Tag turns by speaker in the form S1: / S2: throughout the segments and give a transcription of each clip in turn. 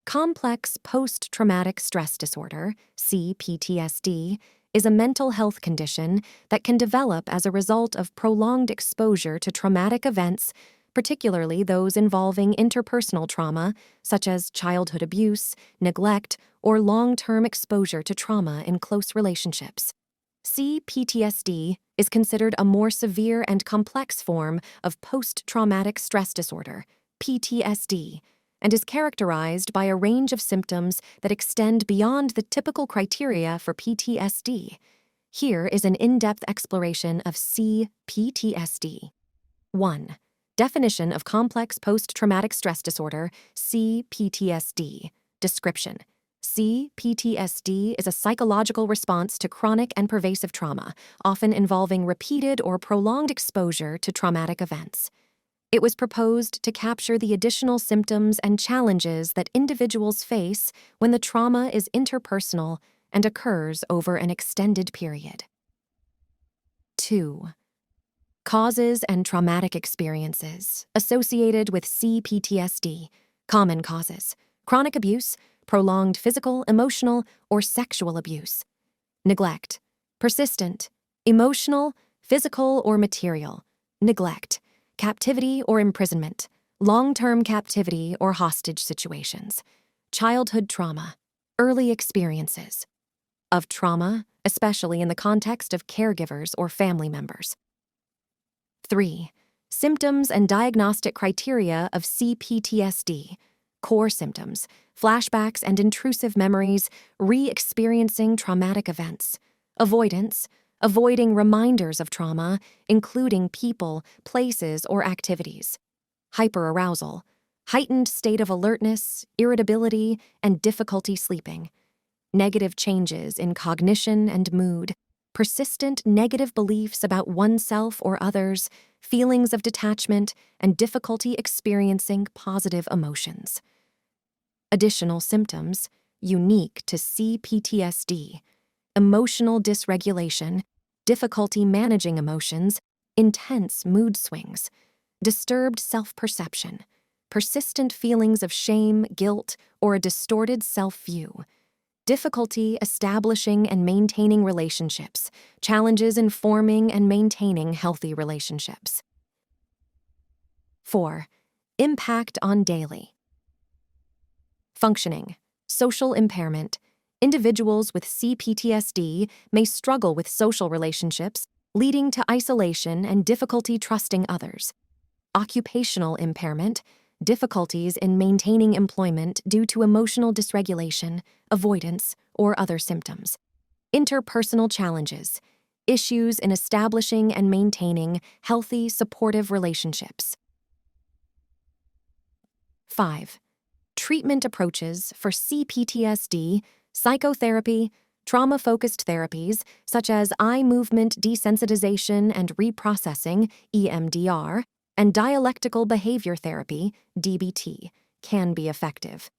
S1: Complex post-traumatic stress disorder, CPTSD, is a mental health condition that can develop as a result of prolonged exposure to traumatic events, particularly those involving interpersonal trauma, such as childhood abuse, neglect, or long-term exposure to trauma in close relationships. CPTSD is considered a more severe and complex form of post-traumatic stress disorder, PTSD, and is characterized by a range of symptoms that extend beyond the typical criteria for PTSD. Here is an in-depth exploration of C-PTSD. 1. Definition of complex post-traumatic stress disorder, C-PTSD. Description. C-PTSD is a psychological response to chronic and pervasive trauma, often involving repeated or prolonged exposure to traumatic events. It was proposed to capture the additional symptoms and challenges that individuals face when the trauma is interpersonal and occurs over an extended period. 2. Causes and traumatic experiences associated with CPTSD. Common causes: chronic abuse, prolonged physical, emotional, or sexual abuse. Neglect: persistent, emotional, physical, or material. Neglect: captivity or imprisonment, long-term captivity or hostage situations. Childhood trauma: early experiences of trauma, especially in the context of caregivers or family members. 3. Symptoms and diagnostic criteria of CPTSD. Core symptoms: flashbacks and intrusive memories, re-experiencing traumatic events. Avoidance: avoiding reminders of trauma, including people, places, or activities. Hyperarousal: heightened state of alertness, irritability, and difficulty sleeping. Negative changes in cognition and mood. Persistent negative beliefs about oneself or others, feelings of detachment, and difficulty experiencing positive emotions. Additional symptoms unique to CPTSD: emotional dysregulation, difficulty managing emotions, intense mood swings, disturbed self-perception, persistent feelings of shame, guilt, or a distorted self-view. Difficulty establishing and maintaining relationships, challenges in forming and maintaining healthy relationships. 4. Impact on daily functioning. Social impairment. Individuals with CPTSD may struggle with social relationships, leading to isolation and difficulty trusting others. Occupational impairment. Difficulties in maintaining employment due to emotional dysregulation, avoidance, or other symptoms. Interpersonal challenges. Issues in establishing and maintaining healthy, supportive relationships. 5. Treatment approaches for CPTSD: psychotherapy, trauma-focused therapies such as eye movement desensitization and reprocessing, EMDR, and dialectical behavior therapy, DBT, can be effective.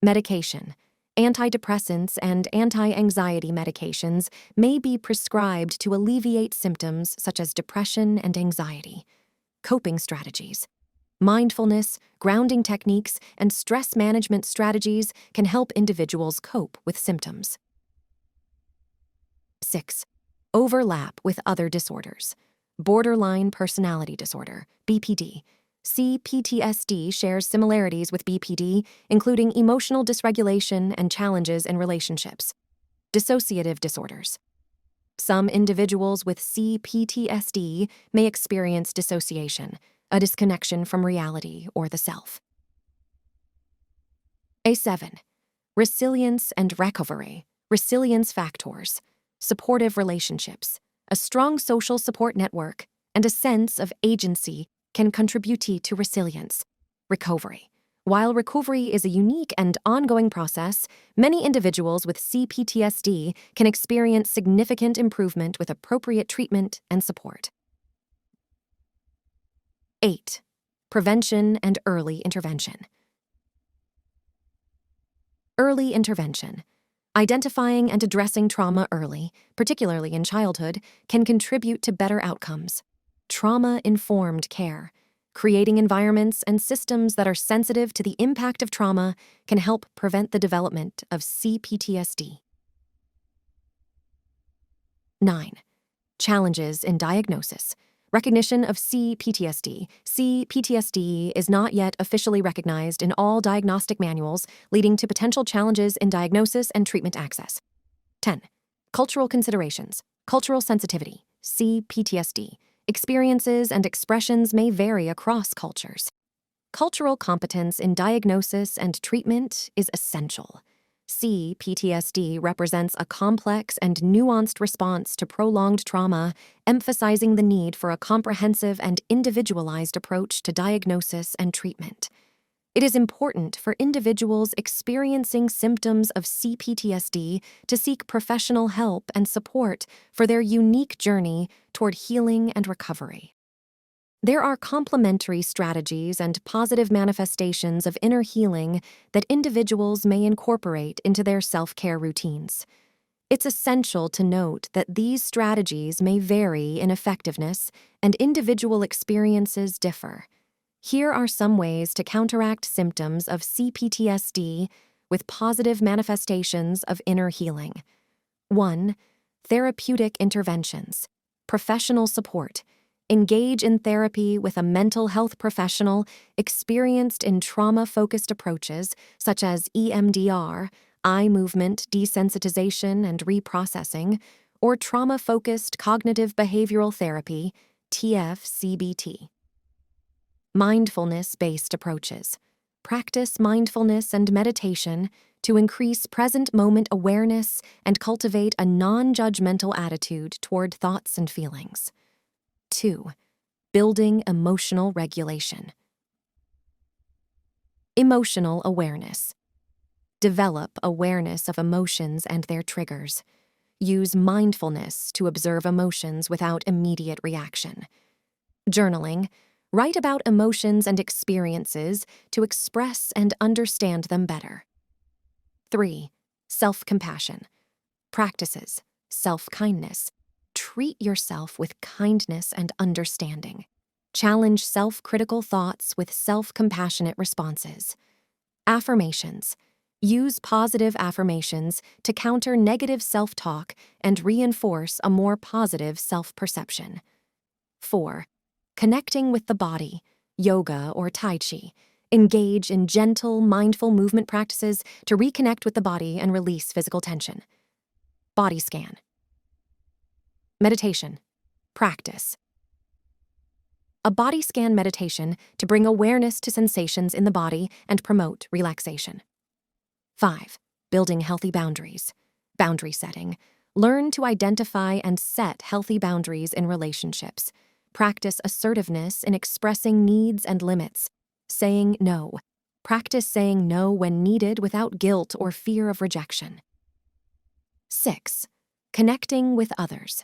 S1: Medication. Antidepressants and anti-anxiety medications may be prescribed to alleviate symptoms such as depression and anxiety. Coping strategies. Mindfulness, grounding techniques, and stress management strategies can help individuals cope with symptoms. 6. Overlap with other disorders. Borderline personality disorder, BPD. CPTSD shares similarities with BPD, including emotional dysregulation and challenges in relationships. Dissociative disorders. Some individuals with CPTSD may experience dissociation, a disconnection from reality or the self. A7. Resilience and recovery. Resilience factors. Supportive relationships. A strong social support network, and a sense of agency can contribute to resilience. Recovery. While recovery is a unique and ongoing process, many individuals with CPTSD can experience significant improvement with appropriate treatment and support. 8. Prevention and early intervention. Early intervention. Identifying and addressing trauma early, particularly in childhood, can contribute to better outcomes. Trauma-informed care. Creating environments and systems that are sensitive to the impact of trauma can help prevent the development of CPTSD. 9. Challenges in diagnosis. Recognition of C-PTSD. C-PTSD is not yet officially recognized in all diagnostic manuals, leading to potential challenges in diagnosis and treatment access. 10. Cultural considerations. Cultural sensitivity. C-PTSD. Experiences and expressions may vary across cultures. Cultural competence in diagnosis and treatment is essential. C-PTSD represents a complex and nuanced response to prolonged trauma, emphasizing the need for a comprehensive and individualized approach to diagnosis and treatment. It is important for individuals experiencing symptoms of C-PTSD to seek professional help and support for their unique journey toward healing and recovery. There are complementary strategies and positive manifestations of inner healing that individuals may incorporate into their self-care routines. It's essential to note that these strategies may vary in effectiveness and individual experiences differ. Here are some ways to counteract symptoms of C-PTSD with positive manifestations of inner healing. 1. Therapeutic interventions. Professional support. Engage in therapy with a mental health professional experienced in trauma-focused approaches such as EMDR, eye movement desensitization and reprocessing, or trauma-focused cognitive behavioral therapy, TFCBT. Mindfulness-based approaches. Practice mindfulness and meditation to increase present moment awareness and cultivate a non-judgmental attitude toward thoughts and feelings. 2. Building emotional regulation. Emotional awareness. Develop awareness of emotions and their triggers. Use mindfulness to observe emotions without immediate reaction. Journaling. Write about emotions and experiences to express and understand them better. 3. Self-compassion. Practices. Self-kindness. Treat yourself with kindness and understanding. Challenge self-critical thoughts with self-compassionate responses. Affirmations. Use positive affirmations to counter negative self-talk and reinforce a more positive self-perception. 4. Connecting with the body, yoga or tai chi. Engage in gentle, mindful movement practices to reconnect with the body and release physical tension. Body scan. Meditation. Practice. A body scan meditation to bring awareness to sensations in the body and promote relaxation. 5. Building healthy boundaries. Boundary setting. Learn to identify and set healthy boundaries in relationships. Practice assertiveness in expressing needs and limits. Saying no. Practice saying no when needed without guilt or fear of rejection. 6. Connecting with others.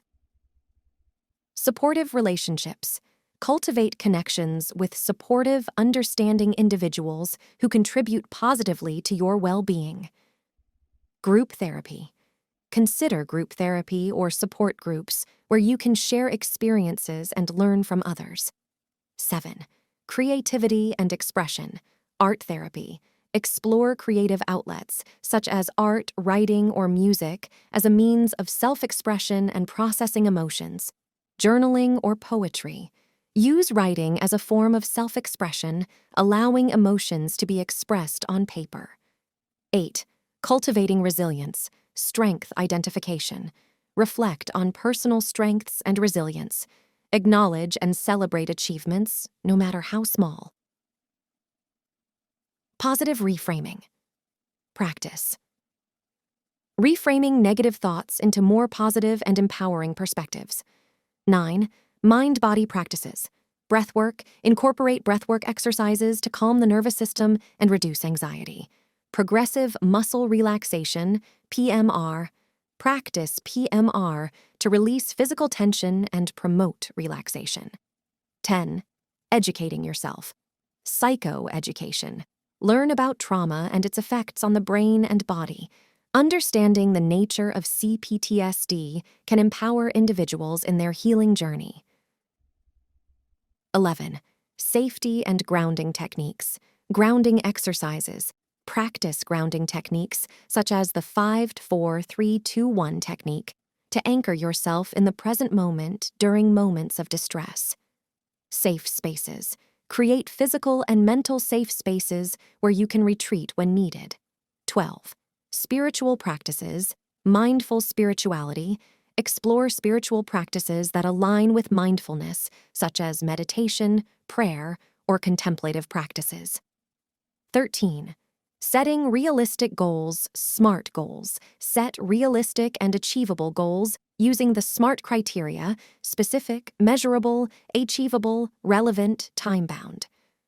S1: Supportive relationships. Cultivate connections with supportive, understanding individuals who contribute positively to your well-being. Group therapy. Consider group therapy or support groups where you can share experiences and learn from others. 7. Creativity and expression. Art therapy. Explore creative outlets, such as art, writing, or music, as a means of self-expression and processing emotions. Journaling or poetry. Use writing as a form of self-expression, allowing emotions to be expressed on paper. 8. Cultivating resilience. Strength identification. Reflect on personal strengths and resilience. Acknowledge and celebrate achievements, no matter how small. Positive reframing. Practice. Reframing negative thoughts into more positive and empowering perspectives. 9. Mind-body practices. Breathwork. Incorporate breathwork exercises to calm the nervous system and reduce anxiety. Progressive muscle relaxation, PMR. Practice PMR to release physical tension and promote relaxation. 10. Educating yourself. Psychoeducation. Learn about trauma and its effects on the brain and body. Understanding the nature of CPTSD can empower individuals in their healing journey. 11. Safety and grounding techniques. Grounding exercises. Practice grounding techniques, such as the 5-4-3-2-1 technique, to anchor yourself in the present moment during moments of distress. Safe spaces. Create physical and mental safe spaces where you can retreat when needed. 12. Spiritual practices. Mindful spirituality. Explore spiritual practices that align with mindfulness, such as meditation, prayer, or contemplative practices. 13. Setting realistic goals, SMART goals. Set realistic and achievable goals using the SMART criteria: specific, measurable, achievable, relevant, time-bound.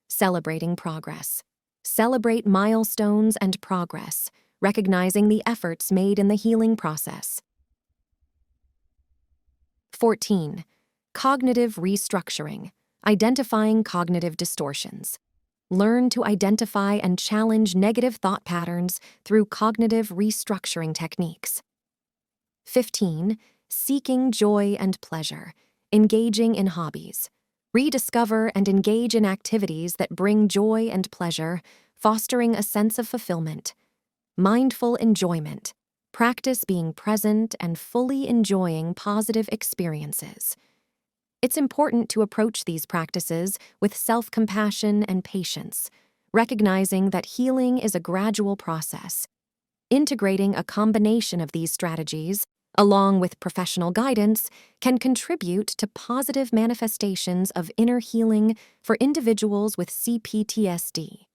S1: Celebrating progress. Celebrate milestones and progress, recognizing the efforts made in the healing process. 14. Cognitive restructuring. Identifying cognitive distortions. Learn to identify and challenge negative thought patterns through cognitive restructuring techniques. 15. Seeking joy and pleasure. Engaging in hobbies. Rediscover and engage in activities that bring joy and pleasure, fostering a sense of fulfillment. Mindful enjoyment. Practice being present and fully enjoying positive experiences. It's important to approach these practices with self-compassion and patience, recognizing that healing is a gradual process. Integrating a combination of these strategies, along with professional guidance, can contribute to positive manifestations of inner healing for individuals with CPTSD.